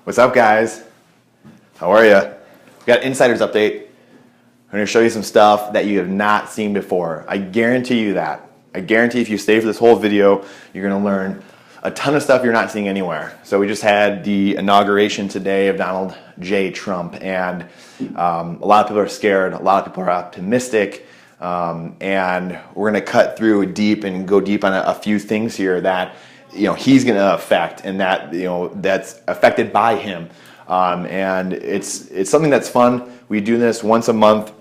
What's up, guys? How are you? We got Insiders Update. I'm going to show you some stuff that you have not seen before. I guarantee you that. I guarantee if you stay for this whole video, you're going to learn a ton of stuff you're not seeing anywhere. So we just had the inauguration today of Donald J. Trump, and a lot of people are scared. A lot of people are optimistic. And we're going to cut through deep and go deep on a few things here that he's going to affect, and that that's affected by him. And it's something that's fun. We do this once a month.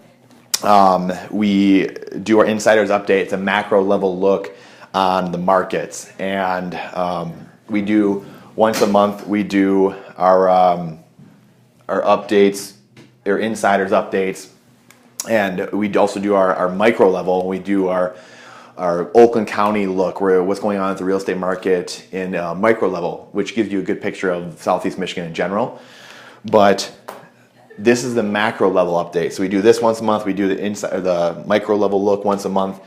We do our Insiders Update. It's a macro level look on the markets, and we do once a month. We do our updates, our Insiders Updates, and we also do our micro level. We do our Oakland County look, where what's going on at the real estate market in micro level, which gives you a good picture of Southeast Michigan in general. But this is the macro level update. So we do this once a month. We do the micro level look once a month,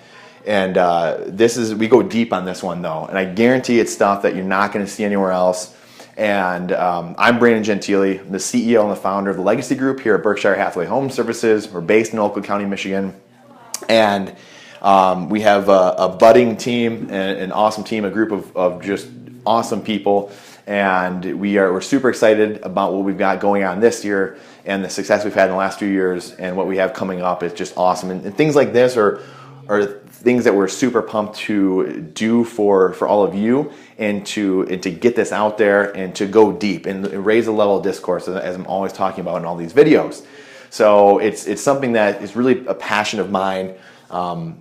and we go deep on this one though. And I guarantee it's stuff that you're not going to see anywhere else. And I'm Brandon Gentili, the CEO and the founder of the Legacy Group here at Berkshire Hathaway Home Services. We're based in Oakland County, Michigan, and we have a budding team, an awesome team, a group of just awesome people, and we're super excited about what we've got going on this year and the success we've had in the last few years, and what we have coming up is just awesome. And things like this are things that we're super pumped to do for all of you, and to get this out there and to go deep and raise the level of discourse, as I'm always talking about in all these videos. So it's something that is really a passion of mine.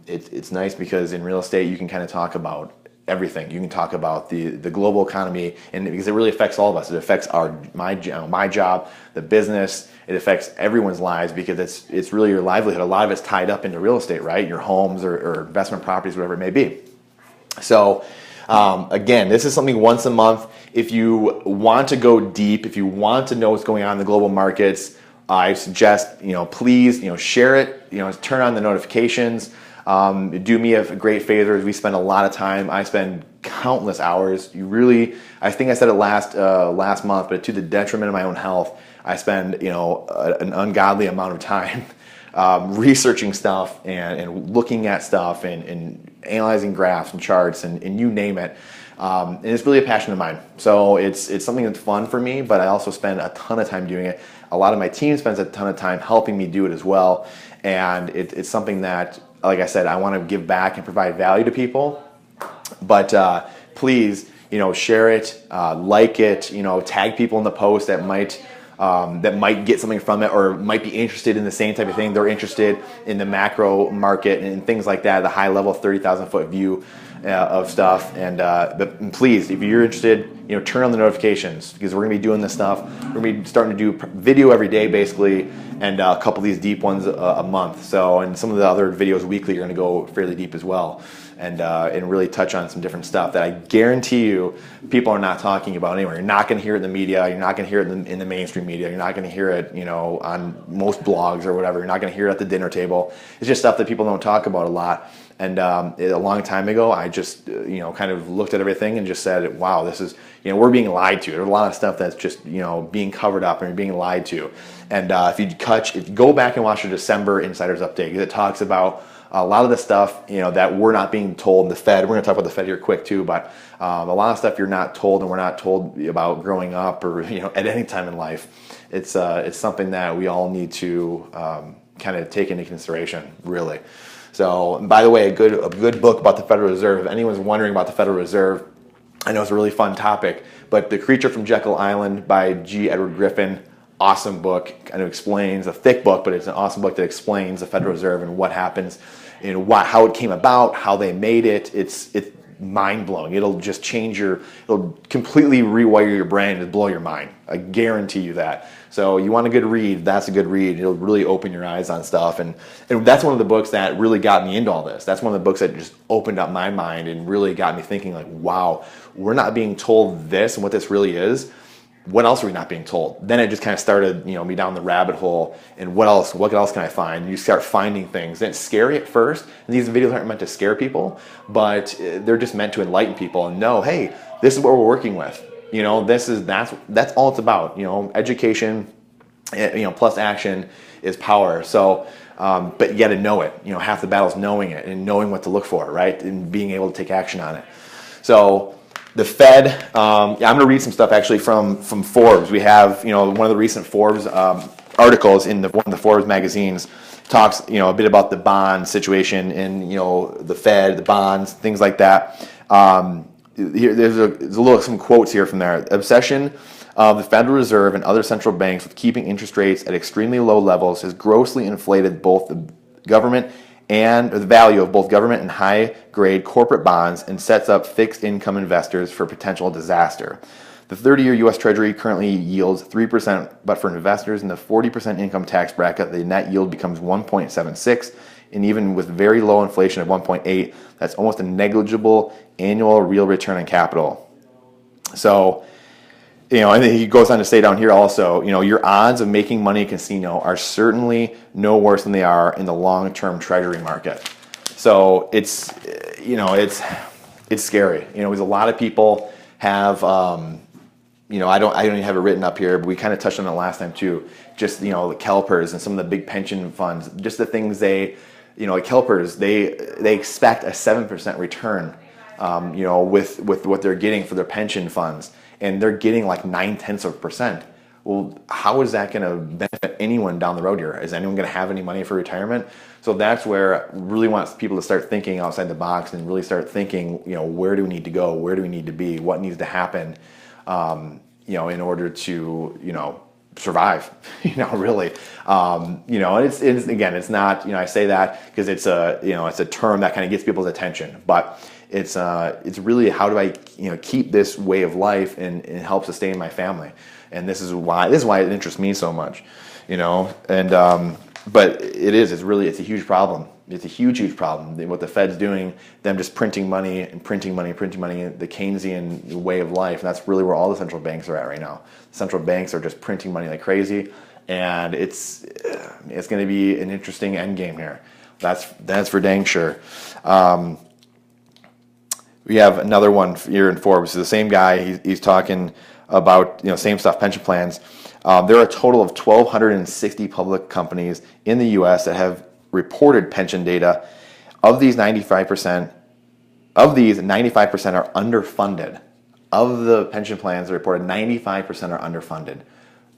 It's nice because in real estate you can kind of talk about everything. You can talk about the global economy, and because it really affects all of us. It affects my job, the business. It affects everyone's lives, because it's really your livelihood. A lot of it's tied up into real estate, right? Your homes or investment properties, whatever it may be. So again, this is something once a month. If you want to go deep, if you want to know what's going on in the global markets, I suggest, please, share it, turn on the notifications. Do me a great favor. We spend a lot of time. I spend countless hours. I think I said it last month, but to the detriment of my own health, I spend, an ungodly amount of time researching stuff and looking at stuff and analyzing graphs and charts and you name it. And it's really a passion of mine. So it's something that's fun for me, but I also spend a ton of time doing it. A lot of my team spends a ton of time helping me do it as well. And it's something that, like I said, I want to give back and provide value to people. But please, share it, like it, tag people in the post that might get something from it, or might be interested in the same type of thing. They're interested in the macro market and things like that, the high level 30,000 foot view of stuff. And but please, if you're interested, turn on the notifications, because we're gonna be doing this stuff. We're gonna be starting to do video every day, basically, and a couple of these deep ones a month. So, and some of the other videos weekly are gonna go fairly deep as well, and really touch on some different stuff that I guarantee you people are not talking about anywhere. You're not gonna hear it in the media. You're not gonna hear it in the mainstream media. You're not gonna hear it, on most blogs or whatever. You're not gonna hear it at the dinner table. It's just stuff that people don't talk about a lot. And a long time ago, I just, kind of looked at everything and just said, wow, this is, we're being lied to. There's a lot of stuff that's just, being covered up and being lied to. And if you go back and watch the December Insiders Update, it talks about a lot of the stuff, that we're not being told. The Fed, we're going to talk about the Fed here quick too, but a lot of stuff you're not told, and we're not told about growing up or, at any time in life. It's something that we all need to kind of take into consideration, really. So, and by the way, a good book about the Federal Reserve. If anyone's wondering about the Federal Reserve, I know it's a really fun topic, but The Creature from Jekyll Island by G. Edward Griffin, awesome book. Kind of explains, a thick book, but it's an awesome book that explains the Federal Reserve and what happens, and how it came about, how they made it. It's mind-blowing. It'll just it'll completely rewire your brain and blow your mind. I guarantee you that. So you want a good read, that's a good read. It'll really open your eyes on stuff. And that's one of the books that really got me into all this. That's one of the books that just opened up my mind and really got me thinking, like, wow, we're not being told this and what this really is. What else are we not being told? Then it just kind of started, me down the rabbit hole. And what else can I find? You start finding things. And it's scary at first. And these videos aren't meant to scare people, but they're just meant to enlighten people and know, hey, this is what we're working with. You know, that's all it's about. You know, education, plus action is power. So, but you got to know it. You know, half the battle is knowing it and knowing what to look for, right, and being able to take action on it. So, the Fed. I'm going to read some stuff actually from Forbes. We have, one of the recent Forbes articles in one of the Forbes magazines talks, a bit about the bond situation and the Fed, the bonds, things like that. There's some quotes here from there. Obsession of the Federal Reserve and other central banks with keeping interest rates at extremely low levels has grossly inflated both the government and the value of both government and high-grade corporate bonds and sets up fixed income investors for potential disaster. The 30-year U.S. Treasury currently yields 3%, but for investors in the 40% income tax bracket, the net yield becomes 1.76, and even with very low inflation of 1.8, that's almost a negligible annual real return on capital. So, and he goes on to say down here also, your odds of making money in casino are certainly no worse than they are in the long-term treasury market. So it's scary. Because a lot of people have, I don't even have it written up here, but we kind of touched on it last time too. Just, the CalPERS and some of the big pension funds, just the things like CalPERS, they expect a 7% return, with what they're getting for their pension funds. And they're getting like 0.9%. Well, how is that going to benefit anyone down the road here? Is anyone going to have any money for retirement? So that's where I really want people to start thinking outside the box and really start thinking, where do we need to go? Where do we need to be? What needs to happen, in order to, survive, really. And it's again, it's not, I say that because it's a term that kind of gets people's attention, but it's really how do I keep this way of life and help sustain my family, and this is why it interests me so much, and but it's a huge problem. It's a huge problem. What the Fed's doing, them just printing money, the Keynesian way of life, and that's really where all the central banks are at right now. Central banks are just printing money like crazy, and it's going to be an interesting end game here. That's for dang sure. We have another one here in Forbes. The same guy, he's talking about same stuff, pension plans. There are a total of 1,260 public companies in the U.S. that have reported pension data. Of these, 95% are underfunded. Of the pension plans that reported, 95% are underfunded.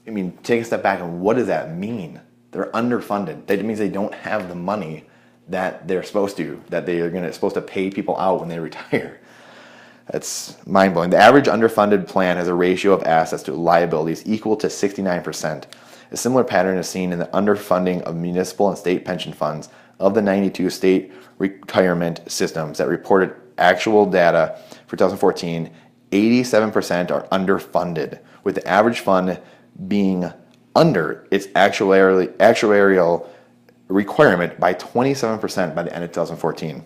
I mean, take a step back, and what does that mean? They're underfunded. That means they don't have the money that they're supposed to, that they are supposed to pay people out when they retire. That's mind-blowing. The average underfunded plan has a ratio of assets to liabilities equal to 69%. A similar pattern is seen in the underfunding of municipal and state pension funds. Of the 92 state retirement systems that reported actual data for 2014, 87% are underfunded, with the average fund being under its actuarial requirement by 27% by the end of 2014.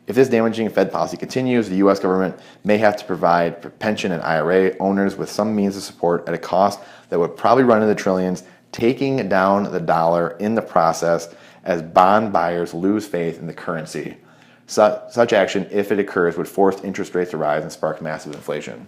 If this damaging Fed policy continues, the U.S. government may have to provide pension and IRA owners with some means of support at a cost that would probably run into the trillions, taking down the dollar in the process as bond buyers lose faith in the currency. Such action, if it occurs, would force interest rates to rise and spark massive inflation.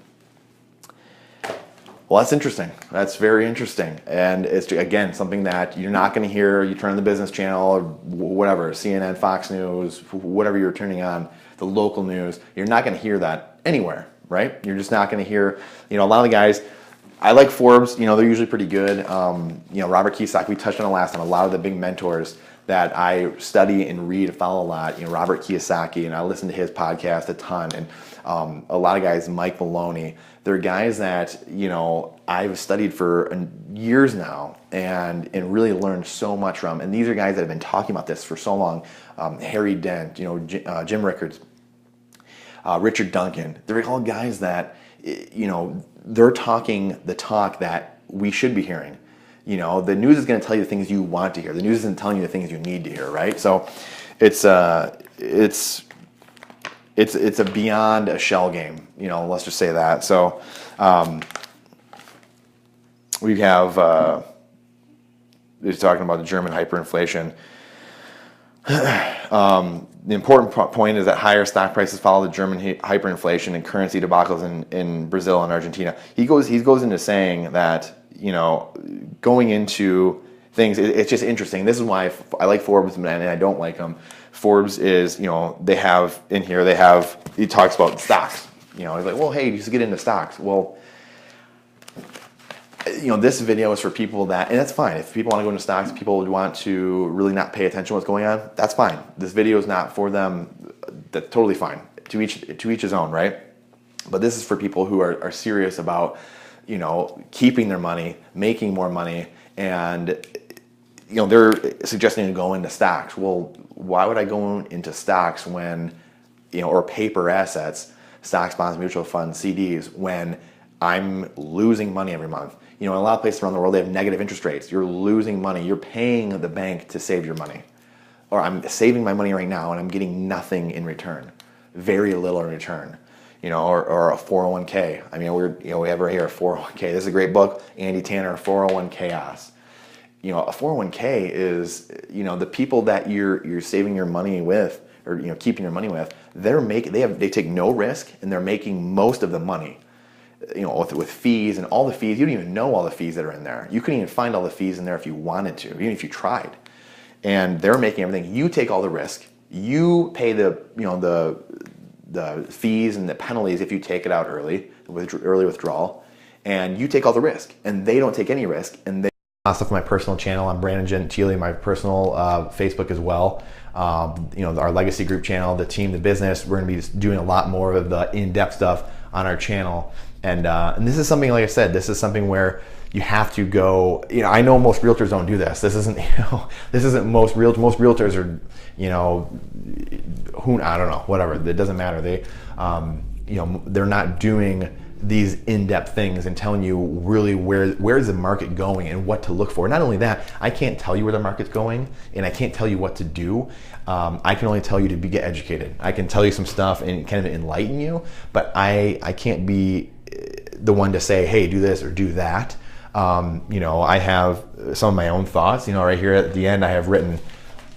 Well, that's interesting. That's very interesting. And it's, again, something that you're not going to hear. You turn on the business channel or whatever, CNN, Fox News, whatever you're turning on, the local news, you're not going to hear that anywhere, right? You're just not going to hear, a lot of the guys, I like Forbes, they're usually pretty good. Robert Kiyosaki, we touched on it last time, a lot of the big mentors that I study and read and follow a lot, Robert Kiyosaki, and I listen to his podcast a ton, and a lot of guys, Mike Maloney, they're guys that, I've studied for years now and really learned so much from, and these are guys that have been talking about this for so long. Harry Dent, Jim Rickards, Richard Duncan, they're all guys that, they're talking the talk that we should be hearing. The news is going to tell you the things you want to hear. The news isn't telling you the things you need to hear, right? So it's a beyond a shell game, let's just say that. So we have, they're talking about the German hyperinflation. the important point is that higher stock prices follow the German hyperinflation and currency debacles in Brazil and Argentina. He goes into saying that, you know, going into things, it's just interesting. This is why I like Forbes and I don't like them. Forbes is, you know, he talks about stocks. You know, he's like, well, hey, just get into stocks. Well, you know, this video is for people that, and that's fine. If people want to go into stocks, people want to really not pay attention to what's going on, that's fine. This video is not for them. That's totally fine. To each his own, right? But this is for people who are serious about, you know, keeping their money, making more money, and, you know, they're suggesting to go into stocks. Well, why would I go into stocks when, you know, or paper assets, stocks, bonds, mutual funds, CDs, when I'm losing money every month? You know, in a lot of places around the world, they have negative interest rates. You're losing money. You're paying the bank to save your money. Or I'm saving my money right now and I'm getting nothing in return. Very little in return. You know, or a 401k. I mean, we have right here a 401k. This is a great book, Andy Tanner, 401 Chaos. You know, a 401k is, you know, the people that you're saving your money with, or, you know, keeping your money with, they take no risk and they're making most of the money. You know, with fees and all the fees. You don't even know all the fees that are in there. You couldn't even find all the fees in there if you wanted to, even if you tried. And they're making everything. You take all the risk. You pay the fees and the penalties if you take it out early withdrawal, and you take all the risk. And they don't take any risk. And they stuff on my personal channel. I'm Brandon Gentile, my personal Facebook as well. You know, our legacy group channel, the team, the business. We're going to be just doing a lot more of the in-depth stuff on our channel. And this is something, like I said, this is something where you have to go, you know, I know most realtors don't do this. This isn't, you know, this isn't most realtors are, you know, I don't know, whatever, it doesn't matter. They, you know, they're not doing these in-depth things and telling you really where is the market going and what to look for. Not only that, I can't tell you where the market's going and I can't tell you what to do. I can only tell you to get educated. I can tell you some stuff and kind of enlighten you, but I can't be the one to say, hey, do this or do that. You know, I have some of my own thoughts. You know, right here at the end, I have written,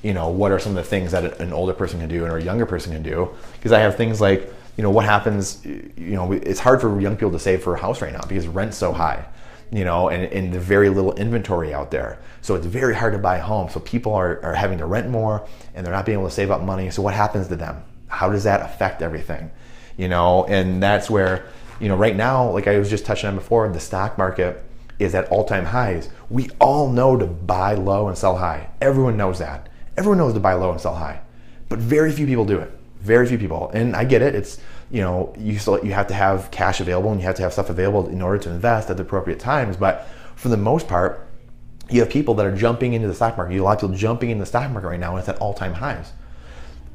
you know, what are some of the things that an older person can do and a younger person can do? Because I have things like, you know, what happens, you know, it's hard for young people to save for a house right now because rent's so high, you know, and there's very little inventory out there. So it's very hard to buy a home. So people are having to rent more and they're not being able to save up money. So what happens to them? How does that affect everything? You know, and that's where, you know, right now, like I was just touching on before, the stock market is at all-time highs. We all know to buy low and sell high. Everyone knows that. Everyone knows to buy low and sell high. But very few people do it. Very few people. And I get it. It's, you know, you have to have cash available and you have to have stuff available in order to invest at the appropriate times. But for the most part, you have people that are jumping into the stock market. You have a lot of people jumping in the stock market right now and it's at all-time highs.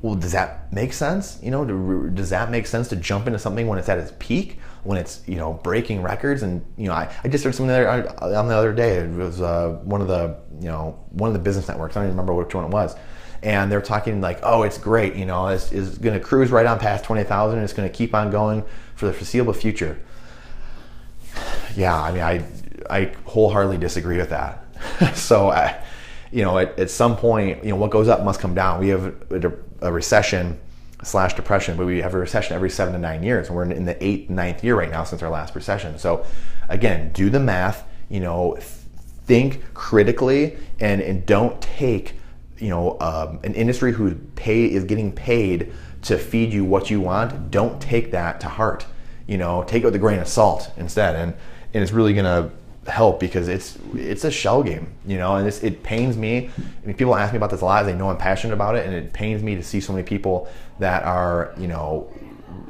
Well, does that make sense? You know, does that make sense to jump into something when it's at its peak, when it's, you know, breaking records? And, you know, I just heard something on the other day. It was one of the business networks. I don't even remember which one it was. And they're talking like, oh, it's great. You know, it's going to cruise right on past 20,000. It's going to keep on going for the foreseeable future. Yeah, I mean, I wholeheartedly disagree with that. So, you know, at some point, you know, what goes up must come down. We have a recession / depression, but we have a recession every 7 to 9 years, and we're in the 8th, 9th year right now since our last recession. So again, do the math, you know, think critically, and don't take, you know, an industry who is getting paid to feed you what you want. Don't take that to heart. You know, take it with a grain of salt instead, and it's really gonna help, because it's a shell game, you know, and it pains me. I mean, people ask me about this a lot. They know I'm passionate about it, and it pains me to see so many people that are, you know,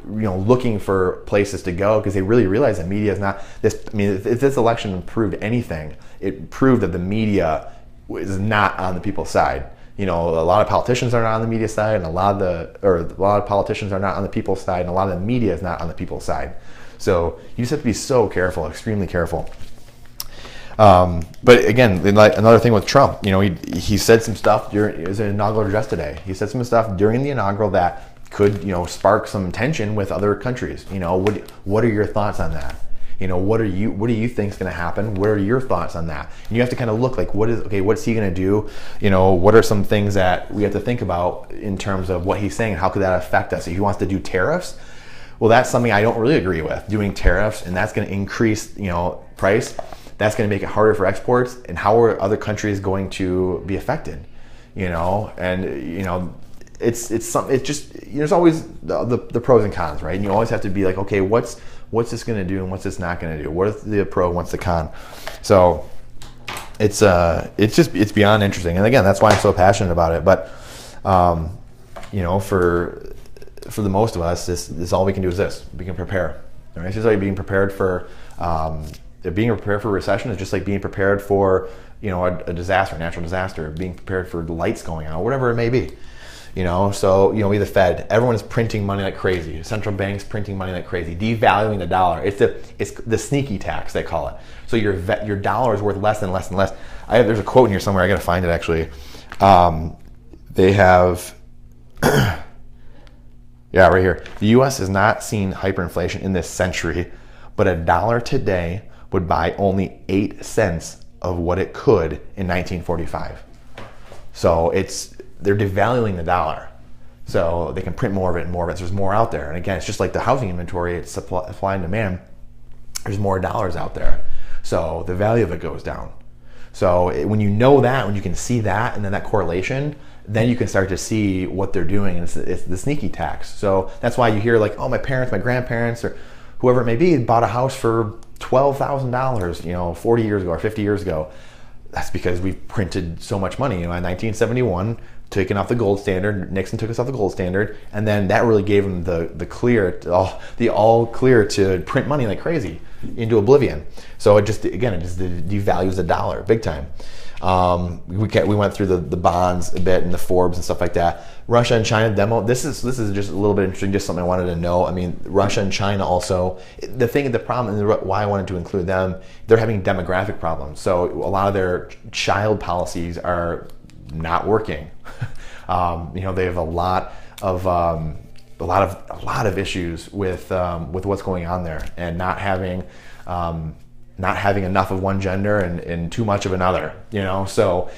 looking for places to go, because they really realize that media is not this. I mean, if this election proved anything, it proved that the media is not on the people's side. You know, a lot of politicians are not on the media side, and a lot of politicians are not on the people's side, and a lot of the media is not on the people's side. So you just have to be so careful, extremely careful. But again, another thing with Trump, you know, he said some stuff during his inaugural address today. He said some stuff during the inaugural that could, you know, spark some tension with other countries. You know, what are your thoughts on that? what do you think is going to happen? What are your thoughts on that? And you have to kind of look like, what's he going to do? What are some things that we have to think about in terms of what he's saying, and how could that affect us? If he wants to do tariffs, well, that's something I don't really agree with, doing tariffs, and that's going to increase, price. That's going to make it harder for exports, and how are other countries going to be affected? It's just, there's always the pros and cons, right? And you always have to be like, okay, what's this going to do, and what's this not going to do? What is the pro, what's the con? So it's beyond interesting. And again, that's why I'm so passionate about it. But for the most of us, this all we can do is this: we can prepare. All right? It's just like being prepared for a recession is just like being prepared for a disaster, a natural disaster, being prepared for the lights going out, whatever it may be. So we the Fed, everyone is printing money like crazy. Central banks printing money like crazy, devaluing the dollar. It's the sneaky tax, they call it. So your dollar is worth less and less and less. There's a quote in here somewhere. I got to find it actually. They have. Yeah, right here. The U.S. has not seen hyperinflation in this century, but a dollar today would buy only 8 cents of what it could in 1945. So they're devaluing the dollar, so they can print more of it and more of it. So there's more out there. And again, it's just like the housing inventory. It's supply and demand. There's more dollars out there, so the value of it goes down. So when you know that, when you can see that, and then that correlation, then you can start to see what they're doing. And it's the sneaky tax. So that's why you hear like, oh, my parents, my grandparents, or whoever it may be, bought a house for $12,000, 40 years ago or 50 years ago. That's because we printed so much money. In 1971, taken off the gold standard, Nixon took us off the gold standard, and then that really gave them the all clear to print money like crazy into oblivion. So it just devalues the dollar big time. We went through the bonds a bit and the Forbes and stuff like that. Russia and China demo. This is just a little bit interesting, just something I wanted to know. I mean, Russia and China also. The problem, and why I wanted to include them, they're having demographic problems. So a lot of their child policies are not working. They have a lot of issues with what's going on there, and not having enough of one gender and too much of another, so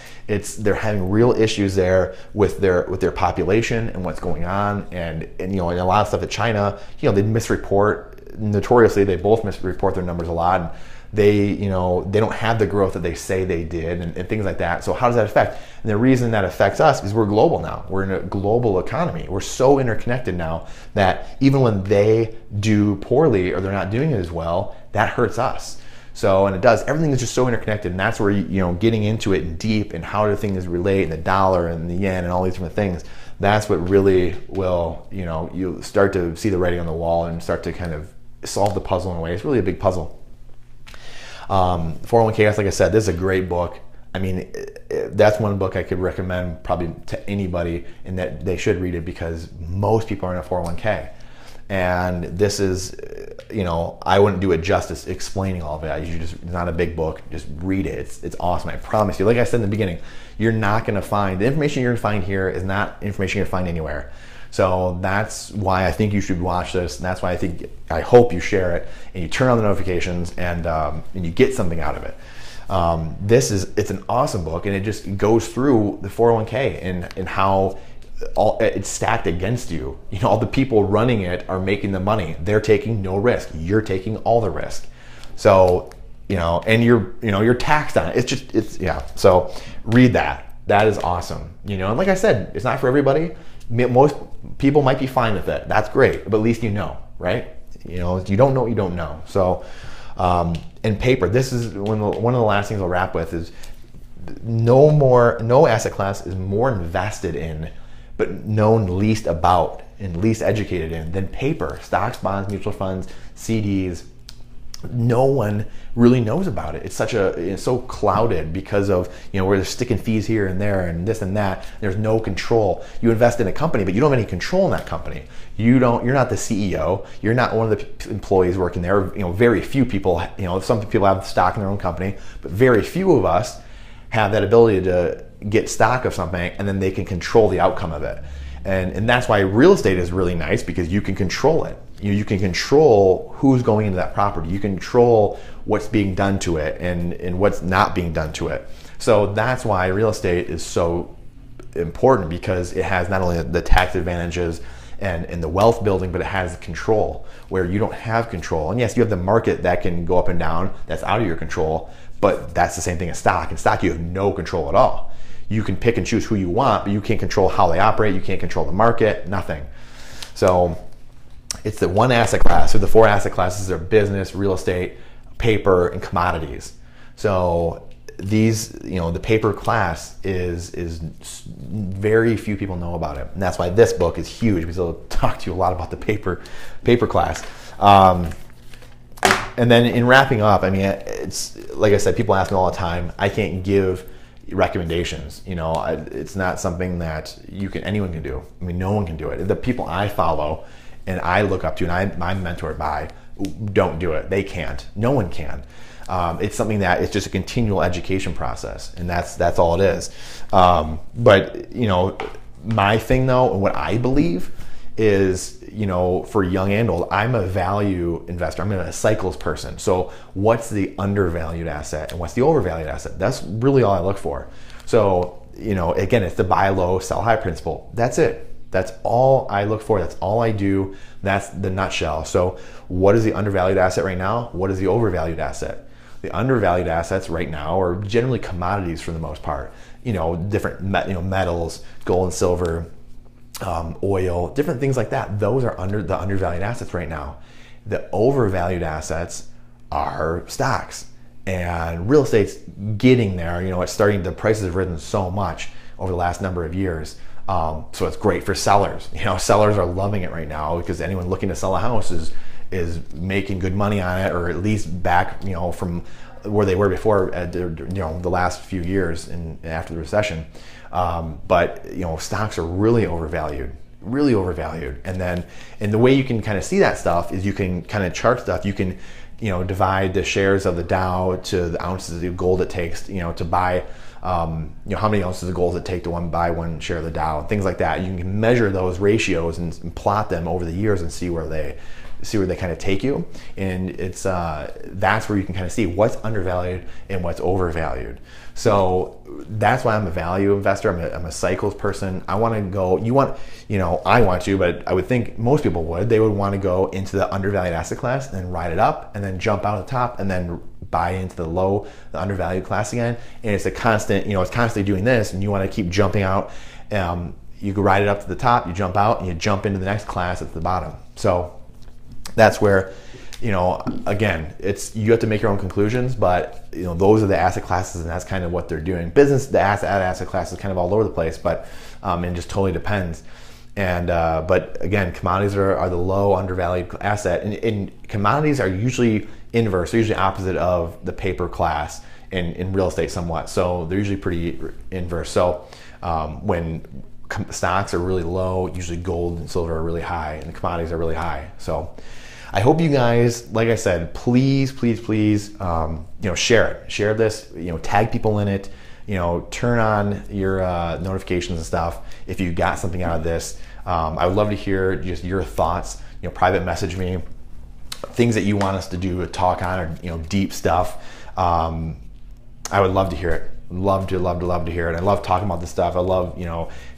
they're having real issues there with their population and what's going on, and a lot of stuff at China, they misreport. Notoriously, they both misreport their numbers a lot, and they don't have the growth that they say they did, and things like that. So how does that affect? And the reason that affects us is we're global now. We're in a global economy. We're so interconnected now that even when they do poorly or they're not doing it as well, that hurts us. So, and it does, everything is just so interconnected, and that's where, getting into it deep and how do things relate, and the dollar and the yen and all these different things, that's what really will, you start to see the writing on the wall and start to kind of solve the puzzle in a way. It's really a big puzzle. 401k, like I said, this is a great book. I mean, that's one book I could recommend probably to anybody, and that they should read it, because most people are in a 401k. And this is, I wouldn't do it justice explaining all of it. It's not a big book. Just read it. It's awesome. I promise you. Like I said in the beginning, you're not going to find, the information you're going to find here is not information you're going to find anywhere. So that's why I think you should watch this, and that's why I hope you share it and you turn on the notifications, and you get something out of it. It's an awesome book, and it just goes through the 401k and how it's stacked against you. All the people running it are making the money. They're taking no risk. You're taking all the risk. So, and you're taxed on it. So read that. That is awesome. And like I said, it's not for everybody. Most people might be fine with it. That's great, but at least right? You don't know what you don't know. So, and paper. This is one of the last things I'll wrap with is no asset class is more invested in, but known least about and least educated in than paper. Stocks, bonds, mutual funds, CDs. No one really knows about it. It's so clouded because of where they're sticking fees here and there and this and that. There's no control. You invest in a company, but you don't have any control in that company. You're not the CEO. You're not one of the employees working there. Very few people. Some people have stock in their own company, but very few of us have that ability to get stock of something, and then they can control the outcome of it. And that's why real estate is really nice, because you can control it. You can control who's going into that property. You control what's being done to it and what's not being done to it. So that's why real estate is so important, because it has not only the tax advantages and the wealth building, but it has control where you don't have control. And yes, you have the market that can go up and down, that's out of your control, but that's the same thing as stock. In stock, you have no control at all. You can pick and choose who you want, but you can't control how they operate. You can't control the market, nothing. So it's the one asset class. So the 4 asset classes are business, real estate, paper, and commodities. So these, the paper class is very few people know about it, and that's why this book is huge, because it'll talk to you a lot about the paper class. And then in wrapping up, I mean, it's like I said, people ask me all the time. I can't give recommendations. It's not something that anyone can do. I mean, no one can do it. The people I follow and I look up to and I'm mentored by don't do it. They can't. No one can. It's something that it's just a continual education process, and that's all it is. But my thing though, and what I believe is, for young and old, I'm a value investor. I'm a cycles person. So what's the undervalued asset and what's the overvalued asset? That's really all I look for. So, again, it's the buy low, sell high principle. That's it. That's all I look for. That's all I do. That's the nutshell. So what is the undervalued asset right now? What is the overvalued asset? The undervalued assets right now are generally commodities for the most part. Different metals, gold and silver, oil, different things like that. Those are the undervalued assets right now. The overvalued assets are stocks, and real estate's getting there. It's starting. The prices have risen so much over the last number of years. So it's great for sellers. Sellers are loving it right now, because anyone looking to sell a house is making good money on it, or at least back, from where they were before, the last few years and after the recession. But stocks are really overvalued. And the way you can kind of see that stuff is you can kind of chart stuff. You can, divide the shares of the Dow to the ounces of gold it takes, to buy, how many ounces of gold it take to buy one share of the Dow, and things like that. You can measure those ratios and plot them over the years and see where they kind of take you. And it's that's where you can kind of see what's undervalued and what's overvalued. So that's why I'm a value investor. I'm a cycles person. I want to go. I want to, but I would think most people would. They would want to go into the undervalued asset class and then ride it up, and then jump out of the top, and then buy into the undervalued class again. And it's a constant. It's constantly doing this, and you want to keep jumping out. You can ride it up to the top, you jump out, and you jump into the next class at the bottom. So that's where, again, you have to make your own conclusions, but those are the asset classes, and that's kind of what they're doing. Business, the asset class is kind of all over the place, but it just totally depends. And but again, commodities are the low undervalued asset, and commodities are usually inverse. They're usually opposite of the paper class in real estate somewhat. So they're usually pretty inverse. So when stocks are really low, usually gold and silver are really high, and the commodities are really high. So I hope you guys, like I said, please, share it. Share this, tag people in it, turn on your notifications and stuff if you got something out of this. I would love to hear just your thoughts. Private message me things that you want us to do a talk on, or deep stuff. I would love to hear it. Love to hear it. I love talking about this stuff. I love,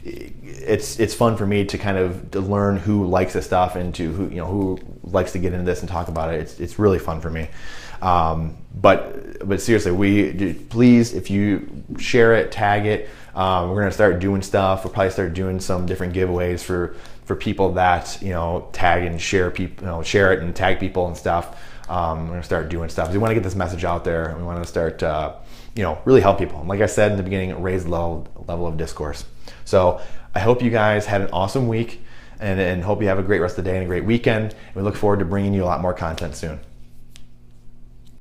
it's fun for me to kind of to learn who likes this stuff and to who likes to get into this and talk about it. It's really fun for me. But seriously, please, if you share it, tag it. We're gonna start doing stuff. We'll probably start doing some different giveaways for people that tag and share people, share it and tag people and stuff. We're gonna start doing stuff. We want to get this message out there, and we want to start really help people. And like I said in the beginning, raise the level of discourse. So I hope you guys had an awesome week, and hope you have a great rest of the day and a great weekend. We look forward to bringing you a lot more content soon.